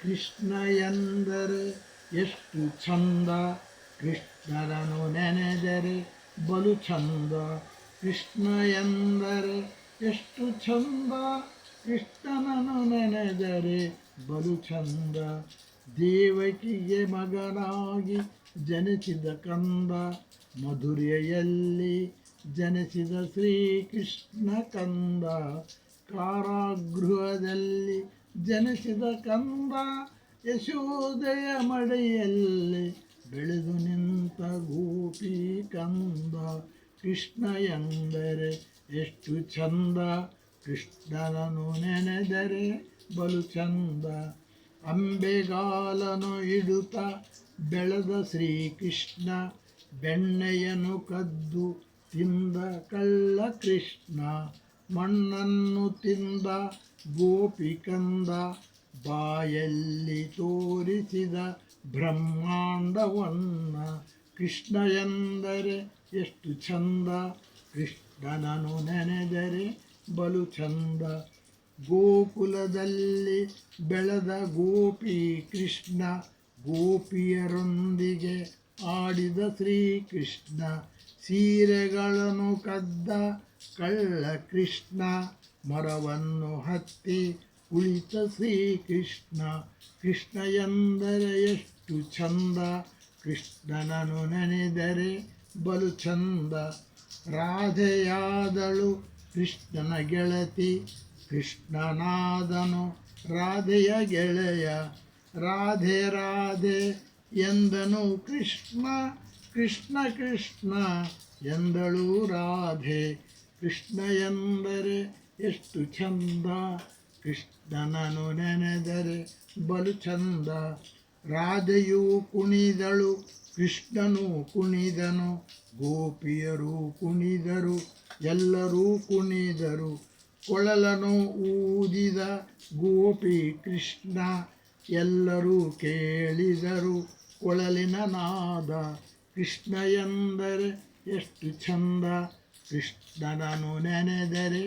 ಕೃಷ್ಣ ಎಂದರೆ ಎಷ್ಟು ಚಂದ, ಕೃಷ್ಣರನು ನೆನೆದರೆ ಬಲು ಚಂದ. ಕೃಷ್ಣ ಎಂದರೆ ಎಷ್ಟು ಚಂದ, ಕೃಷ್ಣನನ್ನು ನೆನೆದರೆ ಬಲು ಚಂದ. ದೇವಕಿಗೆ ಮಗನಾಗಿ ಜನಿಸಿದ ಕಂದ, ಮಧುರೆಯಲ್ಲಿ ಜನಿಸಿದ ಶ್ರೀಕೃಷ್ಣ ಕಂದ. ಕಾರಾಗೃಹದಲ್ಲಿ ಜನಿಸಿದ ಕಂದ, ಯಶೋದೆಯ ಮಡಿಯಲ್ಲಿ ಬೆಳೆದು ನಿಂತ ಗೋಪಿ ಕಂದ. ಕೃಷ್ಣ ಎಂದರೆ ಎಷ್ಟು ಚಂದ, ಕೃಷ್ಣನನ್ನು ನೆನೆದರೆ ಬಲು ಚಂದ. ಅಂಬೆಗಾಲನು ಇಡುತ್ತ ಬೆಳೆದ ಶ್ರೀಕೃಷ್ಣ, ಬೆಣ್ಣೆಯನ್ನು ಕದ್ದು ತಿಂದ ಕಳ್ಳ ಕೃಷ್ಣ. ಮಣ್ಣನ್ನು ತಿಂದ ಗೋಪಿ ಕಂದ, ಬಾಯಲ್ಲಿ ತೋರಿಸಿದ ಬ್ರಹ್ಮಾಂಡವನ್ನ. ಕೃಷ್ಣ ಎಂದರೆ ಎಷ್ಟು ಚಂದ, ಕೃಷ್ಣನನ್ನು ನೆನೆದರೆ ಬಲು ಚಂದ. ಗೋಕುಲದಲ್ಲಿ ಬೆಳೆದ ಗೋಪಿ ಕೃಷ್ಣ, ಗೋಪಿಯರೊಂದಿಗೆ ಆಡಿದ ಶ್ರೀಕೃಷ್ಣ. ಸೀರೆಗಳನ್ನು ಕದ್ದ ಕಳ್ಳ ಕೃಷ್ಣ, ಮರವನ್ನು ಹತ್ತಿ ಕುಳಿತ ಶ್ರೀಕೃಷ್ಣ. ಕೃಷ್ಣ ಎಂದರೆ ಎಷ್ಟು ಚಂದ, ಕೃಷ್ಣನನ್ನು ನೆನೆದರೆ ಬಲು ಚಂದ. ರಾಧೆಯಾದಳು ಕೃಷ್ಣನ ಗೆಳತಿ, ಕೃಷ್ಣನಾದನು ರಾಧೆಯ ಗೆಳೆಯ. ರಾಧೆ ರಾಧೆ ಎಂದನು ಕೃಷ್ಣ, ಕೃಷ್ಣ ಕೃಷ್ಣ ಎಂದಳು ರಾಧೆ. ಕೃಷ್ಣ ಎಂದರೆ ಎಷ್ಟು ಚಂದ, ಕೃಷ್ಣನನ್ನು ನೆನೆದರೆ ಬಲು ಚಂದ. ರಾಧೆಯು ಕುಣಿದಳು, ಕೃಷ್ಣನು ಕುಣಿದನು, ಗೋಪಿಯರು ಕುಣಿದರು, ಎಲ್ಲರೂ ಕುಣಿದರು. ಕೊಳಲನು ಊದಿದ ಗೋಪಿ ಕೃಷ್ಣ, ಎಲ್ಲರೂ ಕೇಳಿದರು ಕೊಳಲಿನ ನಾದ. ಕೃಷ್ಣ ಎಂದರೆ ಎಷ್ಟು ಚಂದ, ಕೃಷ್ಣನನ್ನು ನೆನೆದರೆ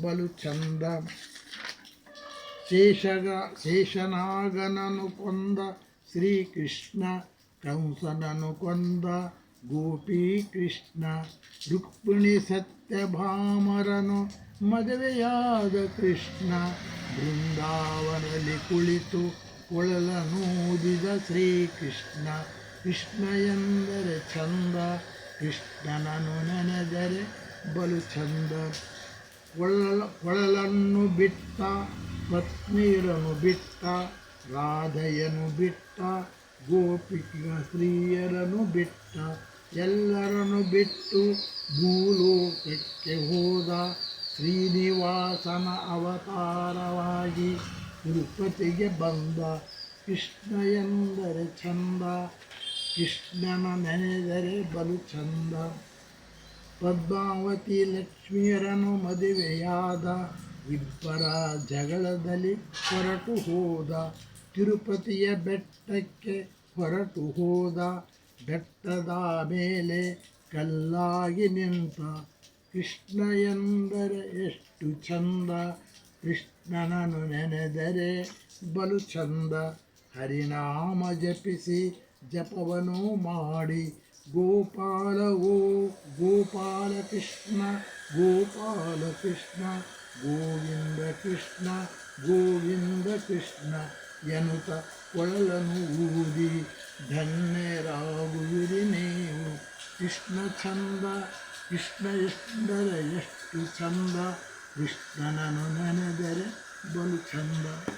ಬಲು ಚಂದ. ಶೇಷನಾಗನನು ಕೊಂದ ಶ್ರೀಕೃಷ್ಣ, ಕಂಸನನ್ನು ಕೊಂದ ಗೋಪಿ ಕೃಷ್ಣ. ರುಕ್ಮಿಣಿ ಸತ್ಯಭಾಮರನು ಮದುವೆಯಾದ ಕೃಷ್ಣ, ಬೃಂದಾವನದಲ್ಲಿ ಕುಳಿತು ಕೊಳಲನೂದಿದ ಶ್ರೀಕೃಷ್ಣ. ಕೃಷ್ಣ ಎಂದರೆ ಚಂದ, ಕೃಷ್ಣನನ್ನು ನೆನೆದರೆ ಬಲು ಚಂದ. ಕೊಳಲನ್ನು ಬಿಟ್ಟ, ಪತ್ನಿಯರನ್ನು ಬಿಟ್ಟ, ರಾಧೆಯನ್ನು ಬಿಟ್ಟ, ಗೋಪಿಕ ಸ್ತ್ರೀಯರನ್ನು ಬಿಟ್ಟ. ಎಲ್ಲರನ್ನು ಬಿಟ್ಟು ಭೂಲೋಕಕ್ಕೆ ಹೋದ, ಶ್ರೀನಿವಾಸನ ಅವತಾರವಾಗಿ ತಿರುಪತಿಗೆ ಬಂದ. ಕೃಷ್ಣ ಎಂದರೆ ಚಂದ, ಕೃಷ್ಣನ ನೆನೆದರೆ ಬಲು ಚಂದ. ಪದ್ಮಾವತಿ ಲಕ್ಷ್ಮಿಯರನ್ನು ಮದುವೆಯಾದ, ಇಬ್ಬರ ಜಗಳದಲ್ಲಿ ಹೊರಟು ಹೋದ. ತಿರುಪತಿಯ ಬೆಟ್ಟಕ್ಕೆ ಹೊರಟು ಹೋದ, ಬೆಟ್ಟದ ಮೇಲೆ ಕಲ್ಲಾಗಿ ನಿಂತ. ಕೃಷ್ಣ ಎಂದರೆ ಎಷ್ಟು ಚಂದ, ಕೃಷ್ಣನನ್ನು ನೆನೆದರೆ ಬಲು ಚಂದ. ಹರಿನಾಮ ಜಪಿಸಿ ಜಪವನ್ನು ಮಾಡಿ, ಗೋಪಾಲ ಗೋಪಾಲ ಕೃಷ್ಣ, ಗೋಪಾಲ ಕೃಷ್ಣ, ಗೋವಿಂದ ಕೃಷ್ಣ, ಗೋವಿಂದ ಕೃಷ್ಣ ಎನ್ನುತ್ತ ಕೊಳಲನ್ನು ಊದಿ ಧನ್ಯರಾಗುವಿರಿ ನೀವು. ಕೃಷ್ಣ ಚಂದ, ಕೃಷ್ಣ ಎಂದರೆ ಎಷ್ಟು ಚಂದ, ಕೃಷ್ಣನನ್ನು ನೆನೆದರೆ ಬಲು ಚಂದ.